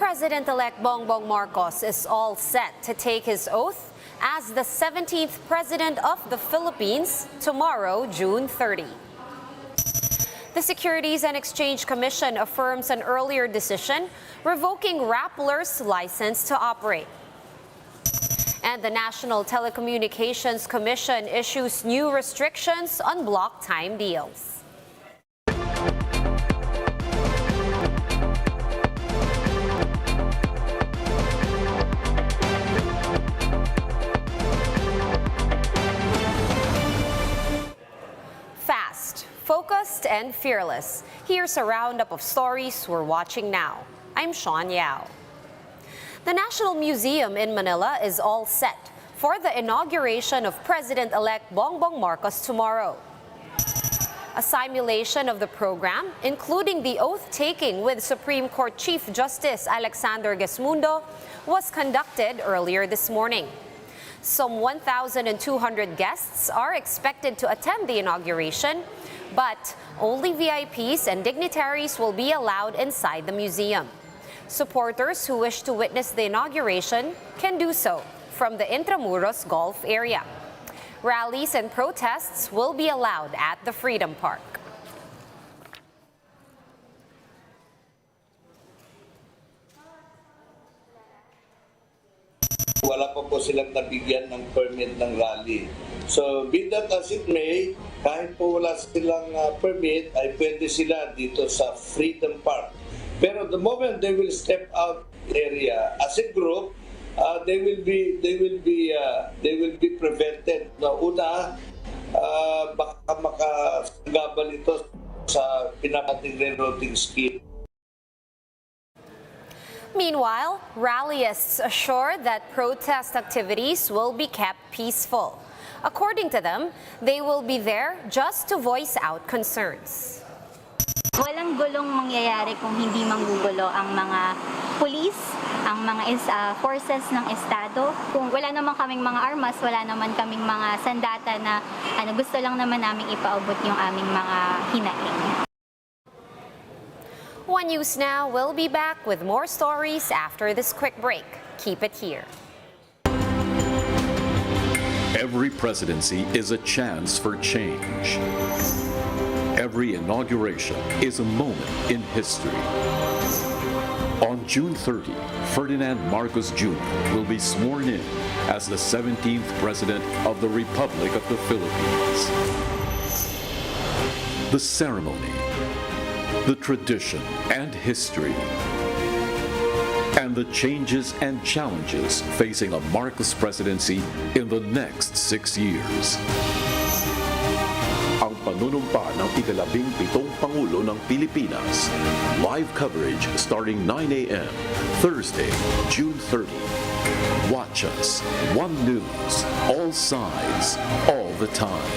President-elect Bongbong Marcos is all set to take his oath as the 17th President of the Philippines tomorrow, June 30. The Securities and Exchange Commission affirms an earlier decision revoking Rappler's license to operate. And the National Telecommunications Commission issues new restrictions on block time deals. Fast, focused, and fearless. Here's a roundup of stories we're watching now. I'm Sean Yao. The National Museum in Manila is all set for the inauguration of President-elect Bongbong Marcos tomorrow. A simulation of the program, including the oath-taking with Supreme Court Chief Justice Alexander Gesmundo, was conducted earlier this morning. Some 1,200 guests are expected to attend the inauguration, but only VIPs and dignitaries will be allowed inside the museum. Supporters who wish to witness the inauguration can do so from the Intramuros Golf area. Rallies and protests will be allowed at the Freedom Park. Wala pa po silang nabigyan ng permit ng rally. So, be that as it may, kahit po wala silang permit, ay pwede sila dito sa Freedom Park. Pero the moment they will step out area as a group, they will be prevented. Una, baka makasagabal ito sa pinapating rerouting scheme. Meanwhile, rallyists assure that protest activities will be kept peaceful. According to them, they will be there just to voice out concerns. Walang gulong mangyayari kung hindi manggugulo ang mga pulis, ang mga forces ng Estado. Kung wala naman kaming mga armas, wala naman kaming mga sandata na gusto lang naman namin ipaabot yung aming mga hinaing. One News Now will be back with more stories after this quick break. Keep it here. Every presidency is a chance for change. Every inauguration is a moment in history. On June 30, Ferdinand Marcos Jr. will be sworn in as the 17th President of the Republic of the Philippines. The ceremony, the tradition and history, and the changes and challenges facing a Marcos presidency in the next 6 years. Ang panunumpa ng ika-17 Pangulo ng Pilipinas. Live coverage starting 9 a.m. Thursday, June 30. Watch us. One News. All sides. All the time.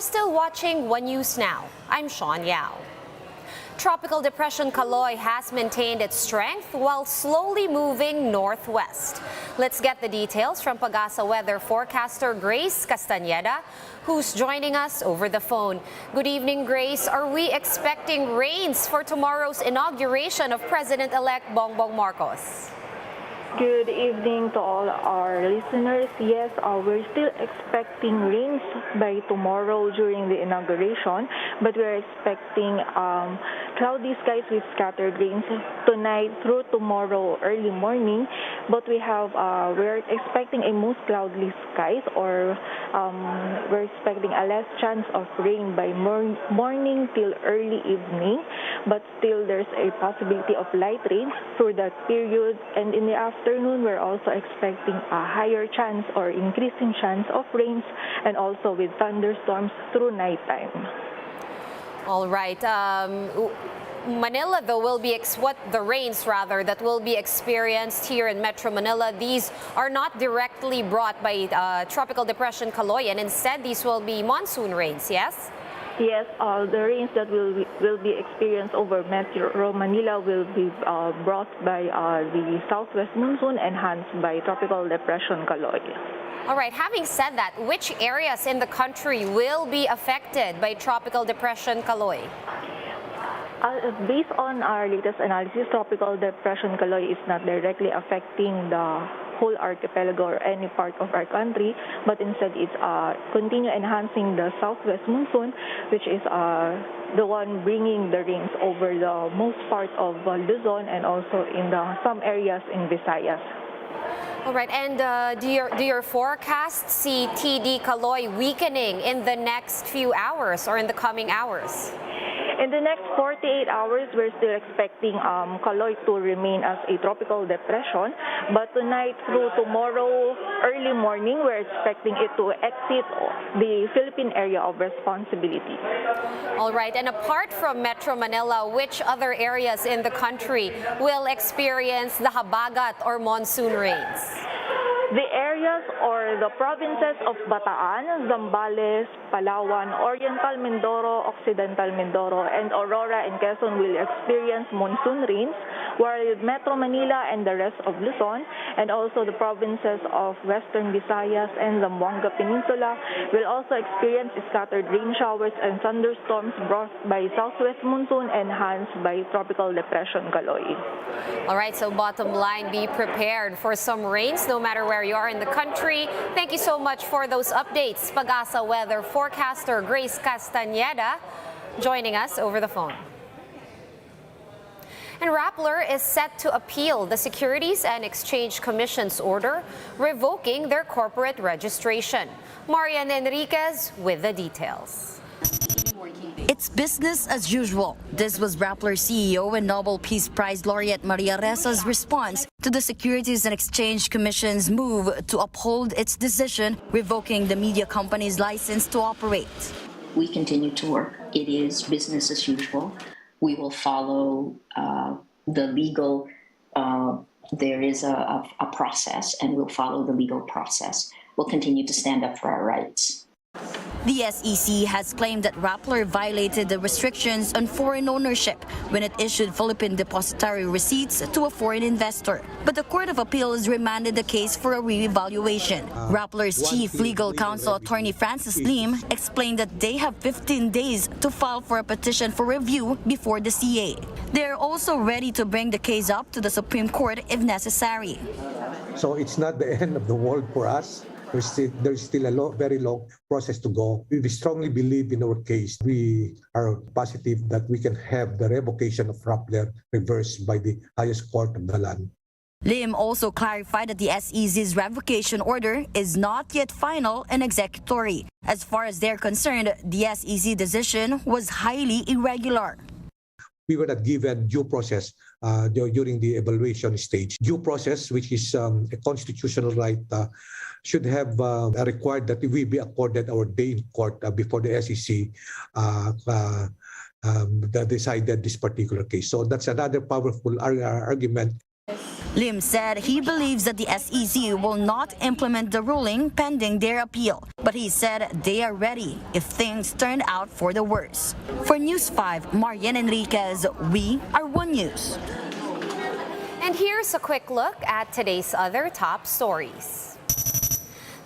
are still watching One News Now. I'm Sean Yao. Tropical Depression Caloy has maintained its strength while slowly moving northwest. Let's get the details from Pagasa weather forecaster Grace Castañeda, who's joining us over the phone. Good evening, Grace. Are we expecting rains for tomorrow's inauguration of President-elect Bongbong Marcos? Good evening to all our listeners. Yes, we're still expecting rains by tomorrow during the inauguration, but we're expecting cloudy skies with scattered rains tonight through tomorrow early morning. But we're expecting a most cloudless skies, or we're expecting a less chance of rain by morning till early evening. But still, there's a possibility of light rain through that period, and in the afternoon, we're also expecting a higher chance or increasing chance of rains, and also with thunderstorms through nighttime. All right. Manila, though, the rains that will be experienced here in Metro Manila, these are not directly brought by Tropical Depression Caloy, and instead these will be monsoon rains, yes? Yes, the rains that will be experienced over Metro Manila will be brought by the southwest monsoon enhanced by Tropical Depression Caloy. All right, having said that, which areas in the country will be affected by Tropical Depression Caloy? Based on our latest analysis, Tropical Depression Caloy is not directly affecting the whole archipelago or any part of our country, but instead it's continue enhancing the southwest monsoon, which is the one bringing the rains over the most part of Luzon and also in some areas in Visayas. All right, and do your forecasts see TD Caloy weakening in the next few hours or in the coming hours? In the next 48 hours, we're still expecting Caloy to remain as a tropical depression. But tonight through tomorrow early morning, we're expecting it to exit the Philippine area of responsibility. All right. And apart from Metro Manila, which other areas in the country will experience the habagat or monsoon rains? The areas or the provinces of Bataan, Zambales, Palawan, Oriental Mindoro, Occidental Mindoro, and Aurora and Quezon will experience monsoon rains, while Metro Manila and the rest of Luzon, and also the provinces of Western Visayas and Zamboanga Peninsula will also experience scattered rain showers and thunderstorms brought by southwest monsoon enhanced by Tropical Depression Caloy. All right, so bottom line, be prepared for some rains no matter where you are in the country. Thank you so much for those updates. Pagasa weather forecaster Grace Castañeda joining us over the phone. And Rappler is set to appeal the Securities and Exchange Commission's order revoking their corporate registration. Marian Enriquez with the details. It's business as usual. This was Rappler CEO and Nobel Peace Prize laureate Maria Resa's response to the Securities and Exchange Commission's move to uphold its decision revoking the media company's license to operate. We continue to work. It is business as usual. We will follow the legal, there is a process, and we'll follow the legal process. We'll continue to stand up for our rights. The SEC has claimed that Rappler violated the restrictions on foreign ownership when it issued Philippine depository receipts to a foreign investor. But the Court of Appeals remanded the case for a re-evaluation. Rappler's chief legal counsel, attorney Francis Lim, explained that they have 15 days to file for a petition for review before the CA. They are also ready to bring the case up to the Supreme Court if necessary. So it's not the end of the world for us. There's still a very long process to go. We strongly believe in our case. We are positive that we can have the revocation of Rappler reversed by the highest court of the land. Lim also clarified that the SEC's revocation order is not yet final and executory. As far as they're concerned, the SEC decision was highly irregular. We were not given due process during the evaluation stage. Due process, which is a constitutional right, should have required that we be accorded our day in court before the SEC decided this particular case. So that's another powerful argument. Lim said he believes that the SEC will not implement the ruling pending their appeal, but But he said they are ready if things turn out for the worse. For News 5, Marian Enriquez, we are One News. And here's a quick look at today's other top stories.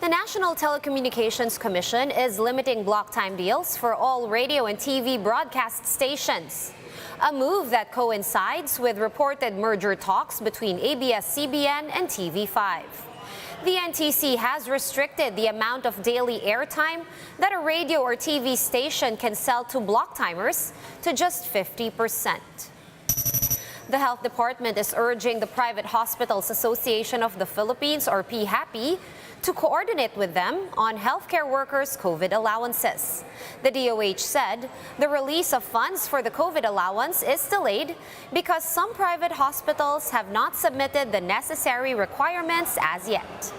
The National Telecommunications Commission is limiting block time deals for all radio and TV broadcast stations, a move that coincides with reported merger talks between ABS-CBN and TV5. The NTC has restricted the amount of daily airtime that a radio or TV station can sell to block timers to just 50%. The Health Department is urging the Private Hospitals Association of the Philippines, or PHAPI, to coordinate with them on healthcare workers' COVID allowances. The DOH said the release of funds for the COVID allowance is delayed because some private hospitals have not submitted the necessary requirements as yet.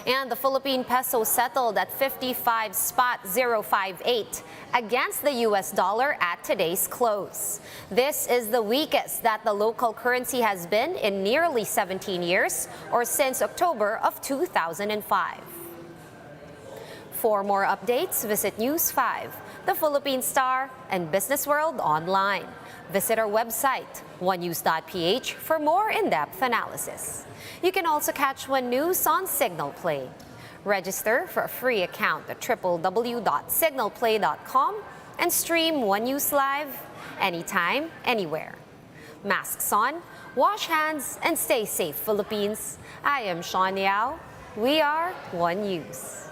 And the Philippine peso settled at 55.058 against the US dollar at today's close. This is the weakest that the local currency has been in nearly 17 years, or since October of 2005. For more updates, visit News 5, The Philippine Star, and Business World online. Visit our website, onenews.ph, for more in-depth analysis. You can also catch One News on Signal Play. Register for a free account at www.signalplay.com and stream One News live anytime, anywhere. Masks on, wash hands, and stay safe, Philippines. I am Sean Yao. We are One News.